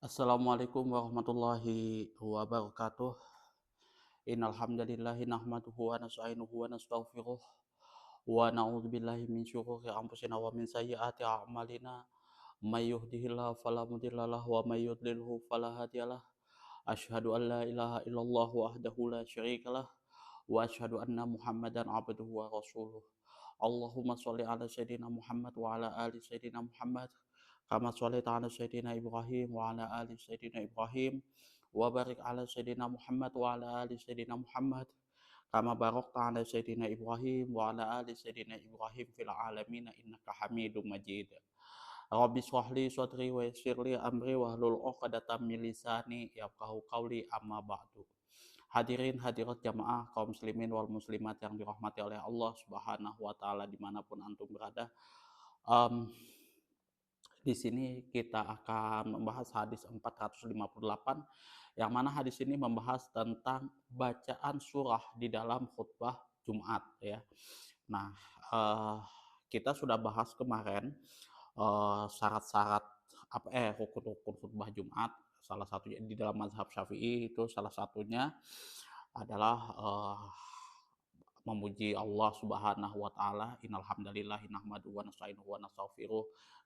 Assalamualaikum warahmatullahi wabarakatuh. Innal hamdalillahi nahmaduhu wa nasta'inuhu wa nastaghfiruh wa na'udzubillahi min syururi anfusina wa min sayyiati a'malina. May yahdihillahu fala mudilla lahu wa may yudlilhu fala hadiyalah. Asyhadu an la ilaha illallah wahdahu la syarikalah wa asyhadu anna Muhammadan abduhu wa rasuluh. Allahumma sholli ala sayyidina Muhammad wa ala ali sayyidina Muhammad kama shallaita ala sayyidina Ibrahim wa ala ali sayyidina Ibrahim wa barik ala sayyidina Muhammad wa ala ali sayyidina Muhammad kama barakta ala sayyidina Ibrahim wa ala ali sayyidina Ibrahim fil alamin innaka Hamidum Majid. Rabbi shrah li sadri wa yassir li amri wahlul 'uqdatam min lisani yafqahu qawli amma ba'du. Hadirin hadirat jamaah kaum muslimin wal muslimat yang dirahmati oleh Allah Subhanahu wa taala dimanapun antum berada. Em, di sini kita akan membahas hadis 458 yang mana hadis ini membahas tentang bacaan surah di dalam khutbah Jumat ya. Nah, eh, kita sudah bahas kemarin syarat-syarat rukun-rukun khutbah Jumat. Salah satunya di dalam mazhab Syafi'i itu salah satunya adalah memuji Allah Subhanahu wa taala, innal hamdalillahi nahmaduhu wa nasta'inuhu wa nastaghfiruh.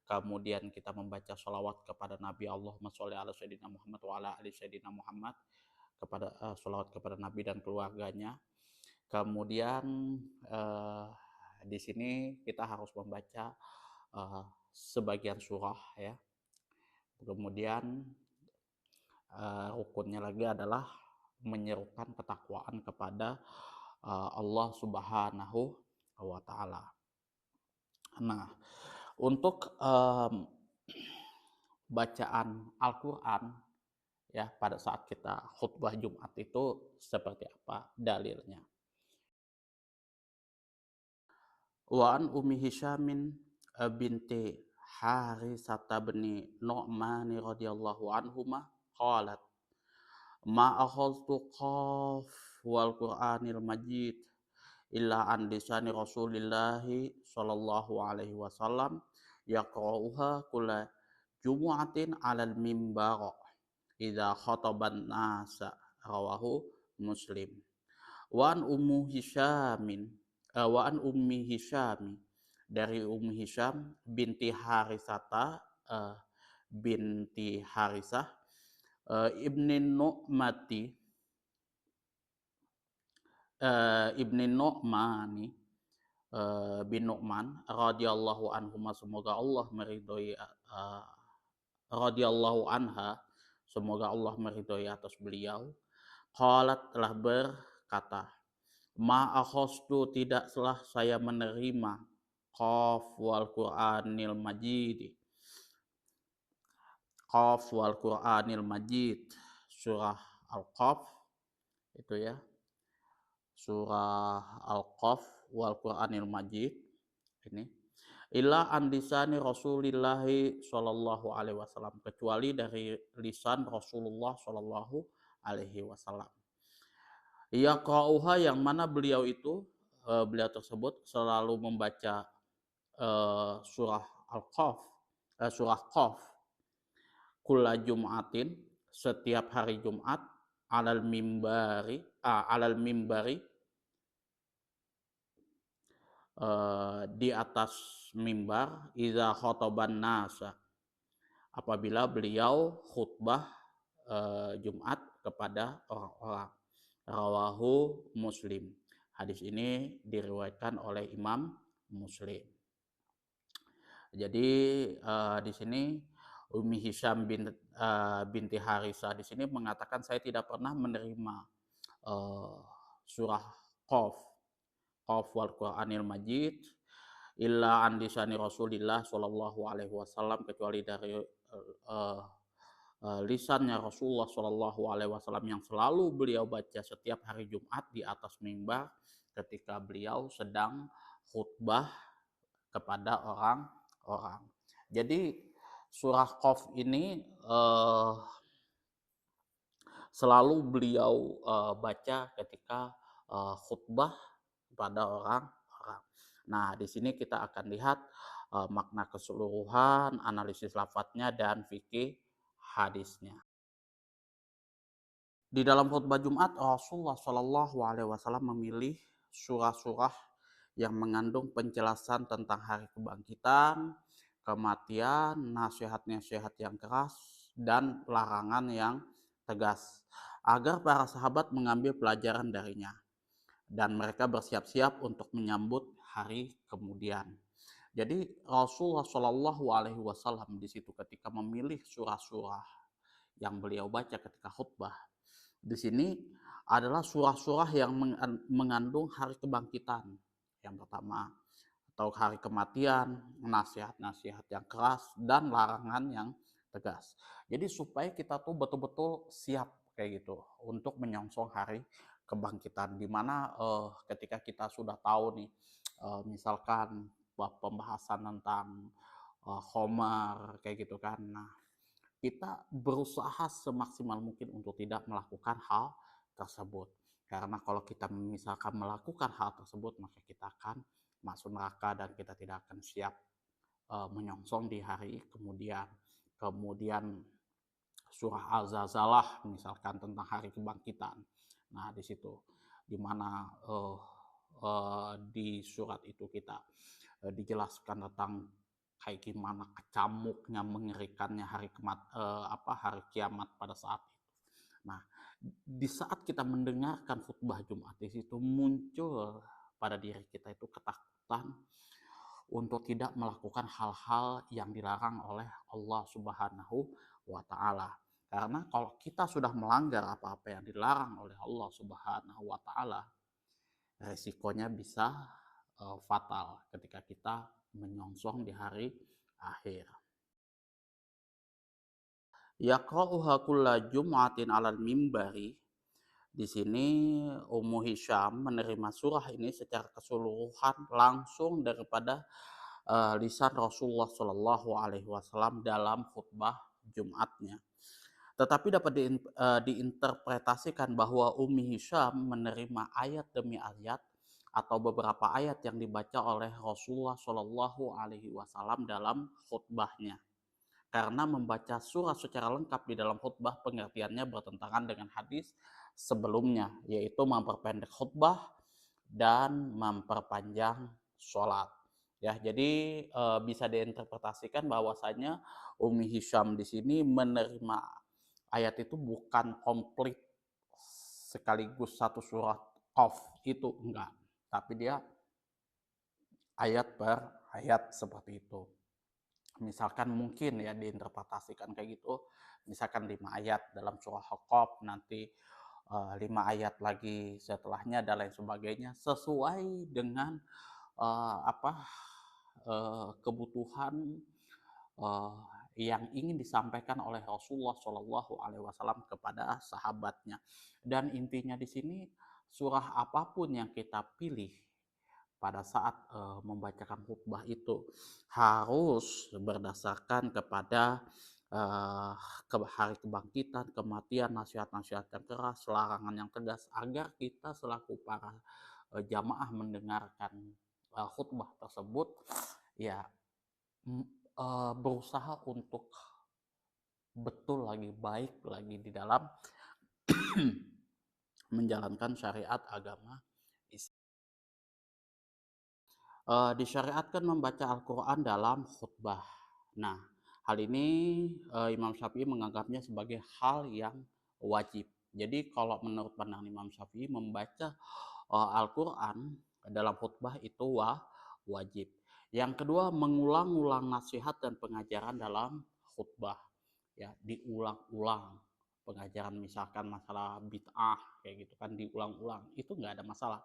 Kemudian kita membaca sholawat kepada Nabi, Allahumma sholli ala sayyidina Muhammad wa ala ali sayyidina Muhammad, kepada sholawat kepada Nabi dan keluarganya. Kemudian eh, di sini kita harus membaca sebagian surah ya. Kemudian rukunnya lagi adalah menyerukan ketakwaan kepada Allah Subhanahu wa taala. Nah, untuk bacaan Al-Qur'an ya pada saat kita khutbah Jumat itu seperti apa dalilnya? Wa an Ummi Hisyamin binti Harisata bin Nu'man radhiyallahu anhuma qalat ma akhadtu qaf wal Qur'anil Majid illa an lisani Rasulillahi sallallahu alaihi wasallam yaqra'uha kulla jumu'atin 'alal mimbar idza khataban nasa rawahu Muslim. Wa an ummi Hisyam dari Ummi Hisyam binti Harisata binti Harisah ibni Nu'mati ibni Nu'mani bin Nu'man radhiyallahu anhuma, semoga Allah meridhoi radhiyallahu anha, semoga Allah meridhoi atas beliau. Qalat, telah berkata, ma akhastu, tidaklah saya menerima qaf wal Qur'anil Majid, qaf wal Qur'anil Majid, surah Al-Qaf itu ya, surah Al-Qaf wal Qur'anil Majid ini, illa an lisani Rasulillahi sallallahu alaihi wasallam, kecuali dari lisan Rasulullah sallallahu alaihi wasallam. Yaqra'uha, yang mana beliau itu beliau tersebut selalu membaca surah Al-Qaf, surah Qaf, kulla Jum'atin, setiap hari Jumat, alal mimbari di atas mimbar, idza khotoban nasa, apabila beliau khutbah Jumat kepada orang-orang. Rawahu Muslim. Hadis ini diriwayatkan oleh Imam Muslim. Jadi di sini Ummi Hisyam binti Harisah di sini mengatakan, saya tidak pernah menerima surah Qaf wal Qur'anil Majid illa an lisani Rasulillah sallallahu alaihi wasallam, kecuali dari lisannya Rasulullah sallallahu alaihi wasallam yang selalu beliau baca setiap hari Jumat di atas mimbar ketika beliau sedang khutbah kepada orang-orang. Jadi surah Qaf ini selalu beliau baca ketika khutbah kepada orang-orang. Nah, di sini kita akan lihat makna keseluruhan, analisis lafadznya dan fikih hadisnya. Di dalam khutbah Jumat, Rasulullah Shallallahu Alaihi Wasallam memilih surah-surah yang mengandung penjelasan tentang hari kebangkitan, kematian, nasihat-nasihat yang keras, dan larangan yang tegas, agar para sahabat mengambil pelajaran darinya dan mereka bersiap-siap untuk menyambut hari kemudian. Jadi Rasulullah Shallallahu Alaihi Wasallam di situ ketika memilih surah-surah yang beliau baca ketika khutbah di sini adalah surah-surah yang mengandung hari kebangkitan yang pertama, atau hari kematian, nasihat-nasihat yang keras, dan larangan yang tegas. Jadi supaya kita tuh betul-betul siap kayak gitu untuk menyongsong hari kebangkitan. Dimana ketika kita sudah tahu nih, misalkan pembahasan tentang Homer kayak gitu kan. Nah, kita berusaha semaksimal mungkin untuk tidak melakukan hal tersebut. Karena kalau kita misalkan melakukan hal tersebut, maka kita akan masuk neraka dan kita tidak akan siap menyongsong di hari kemudian. Kemudian surah Az-Zalzalah misalkan tentang hari kebangkitan. Nah, di situ di mana di surat itu kita dijelaskan tentang kayak gimana kecamuknya, mengerikannya hari kiamat pada saat itu. Nah, di saat kita mendengarkan khutbah Jumat di situ muncul pada diri kita itu ketakutan untuk tidak melakukan hal-hal yang dilarang oleh Allah Subhanahu wa taala. Karena kalau kita sudah melanggar apa-apa yang dilarang oleh Allah Subhanahu wa taala, resikonya bisa fatal ketika kita menyongsong di hari akhir. Yaqra'uha kulla jum'atin 'alal mimbari. Di sini Ummu Hisyam menerima surah ini secara keseluruhan langsung daripada lisan Rasulullah Shallallahu Alaihi Wasallam dalam khutbah Jumatnya. Tetapi dapat diinterpretasikan bahwa Ummi Hisyam menerima ayat demi ayat atau beberapa ayat yang dibaca oleh Rasulullah Shallallahu Alaihi Wasallam dalam khutbahnya. Karena membaca surah secara lengkap di dalam khutbah pengertiannya bertentangan dengan hadis sebelumnya, yaitu memperpendek khutbah dan memperpanjang sholat. Ya, jadi bisa diinterpretasikan bahwasanya Umi Hisham di sini menerima ayat itu bukan komplit sekaligus satu surat Qaf itu enggak, tapi dia ayat per ayat seperti itu. Misalkan mungkin ya diinterpretasikan kayak gitu, misalkan 5 ayat dalam surah Qaf, nanti 5 ayat lagi setelahnya dan lain sebagainya sesuai dengan kebutuhan uh, yang ingin disampaikan oleh Rasulullah Shallallahu Alaihi Wasallam kepada sahabatnya. Dan intinya di sini surah apapun yang kita pilih pada saat membacakan khutbah itu harus berdasarkan kepada hari kebangkitan, kematian, nasihat-nasihat yang keras, larangan yang tegas, agar kita selaku para jamaah mendengarkan khutbah tersebut ya berusaha untuk betul lagi, baik lagi di dalam menjalankan syariat agama Islam. Disyariatkan membaca Al-Quran dalam khutbah. Nah, hal ini Imam Syafi'i menganggapnya sebagai hal yang wajib. Jadi kalau menurut pandangan Imam Syafi'i membaca Al-Quran dalam khutbah itu wajib. Yang kedua, mengulang-ulang nasihat dan pengajaran dalam khutbah. Ya, diulang-ulang pengajaran misalkan masalah bid'ah kayak gitu kan diulang-ulang, itu nggak ada masalah.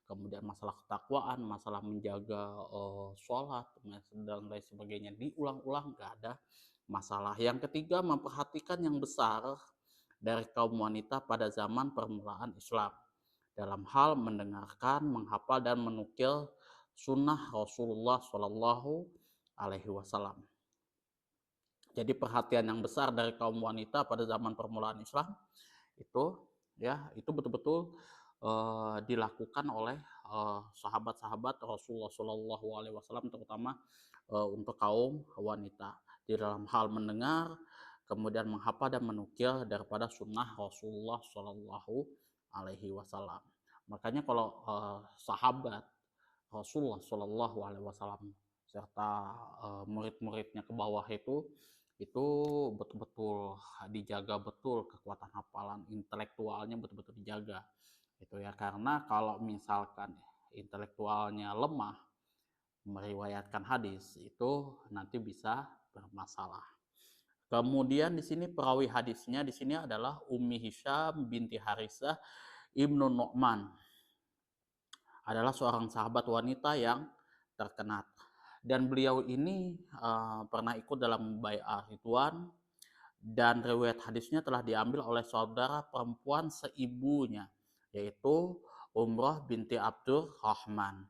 Kemudian masalah ketakwaan, masalah menjaga sholat dan lain sebagainya diulang-ulang, nggak ada masalah. Yang ketiga, memperhatikan yang besar dari kaum wanita pada zaman permulaan Islam dalam hal mendengarkan, menghafal dan menukil sunnah Rasulullah Shallallahu Alaihi Wasallam. Jadi perhatian yang besar dari kaum wanita pada zaman permulaan Islam itu ya itu betul-betul dilakukan oleh sahabat-sahabat Rasulullah Shallallahu Alaihi Wasallam, terutama untuk kaum wanita di dalam hal mendengar kemudian menghafal dan menukil daripada sunnah Rasulullah Shallallahu Alaihi Wasallam. Makanya kalau sahabat Rasulullah Shallallahu Alaihi Wasallam serta murid-muridnya ke bawah itu betul-betul dijaga betul kekuatan hafalan intelektualnya betul-betul dijaga itu ya, karena kalau misalkan intelektualnya lemah meriwayatkan hadis itu nanti bisa bermasalah. Kemudian di sini perawi hadisnya di sini adalah Ummi Hisyam binti Harisah Ibnu Nu'man, adalah seorang sahabat wanita yang terkenal. Dan beliau ini pernah ikut dalam bai'ah Ridwan, dan riwayat hadisnya telah diambil oleh saudara perempuan seibunya, yaitu Umrah binti Abdul Rahman.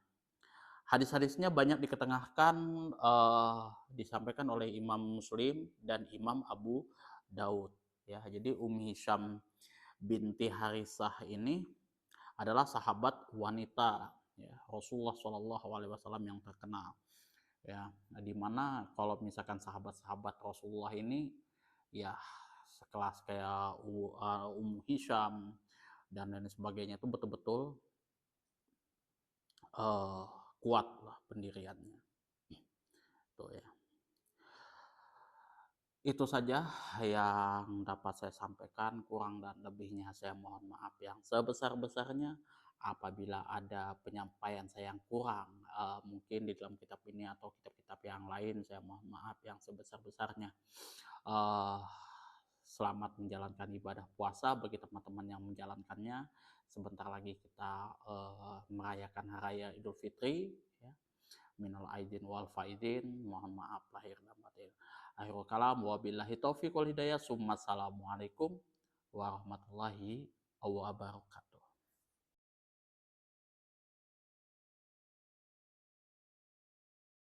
Hadis-hadisnya banyak diketengahkan, disampaikan oleh Imam Muslim dan Imam Abu Daud. Ya, jadi Ummi Hisyam binti Harisah ini adalah sahabat wanita ya, Rasulullah Shallallahu Alaihi Wasallam yang terkenal. Ya, di mana kalau misalkan sahabat-sahabat Rasulullah ini ya sekelas kayak Ummu Hisyam dan lain sebagainya itu betul-betul kuat lah pendiriannya. Tuh ya. Itu saja yang dapat saya sampaikan, kurang dan lebihnya saya mohon maaf yang sebesar-besarnya. Apabila ada penyampaian saya yang kurang, mungkin di dalam kitab ini atau kitab-kitab yang lain, saya mohon maaf yang sebesar-besarnya. Uh, Selamat menjalankan ibadah puasa bagi teman-teman yang menjalankannya. Sebentar lagi kita merayakan Hari Raya Idul Fitri. Ya. Minal aidin wal faidin, mohon maaf lahir dan batin. Akhirul kalam, wabillahi taufiq wal hidayah, summa assalamualaikum warahmatullahi wabarakatuh.